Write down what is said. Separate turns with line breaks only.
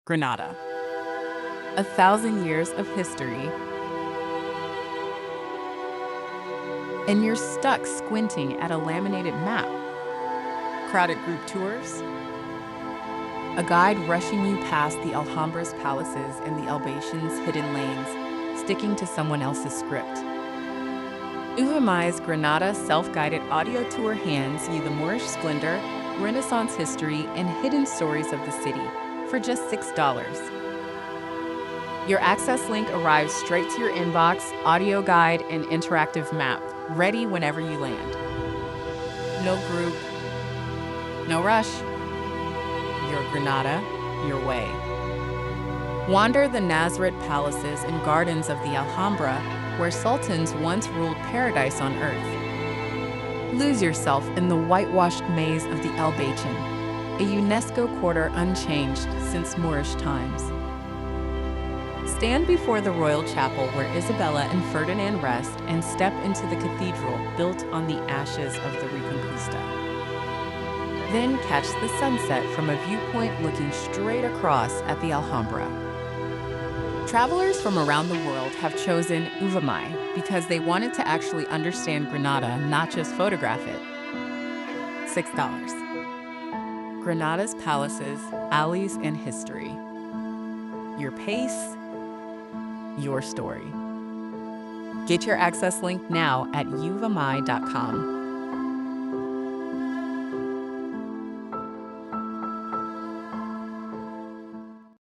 Granada. 1,000 years of history, and you're stuck squinting at a laminated map. Crowded group tours, a guide rushing you past the Alhambra's palaces and the Albaicín's hidden lanes, sticking to someone else's script. Uvamai's Granada self-guided audio tour hands you the Moorish splendor, Renaissance history, and hidden stories of the city for just $6. Your access link arrives straight to your inbox, audio guide, and interactive map, ready whenever you land. No group, no rush. Your Granada, your way. Wander the Nazareth palaces and gardens of the Alhambra, where sultans once ruled paradise on earth. Lose yourself in the whitewashed maze of the Albaicín, a UNESCO quarter unchanged since Moorish times. Stand before the royal chapel where Isabella and Ferdinand rest and step into the cathedral built on the ashes of the Reconquista. Then catch the sunset from a viewpoint looking straight across at the Alhambra. Travelers from around the world have chosen Uvamai because they wanted to actually understand Granada, not just photograph it. $6. Granada's palaces, alleys, and history. Your pace, your story. Get your access link now at uvamai.com.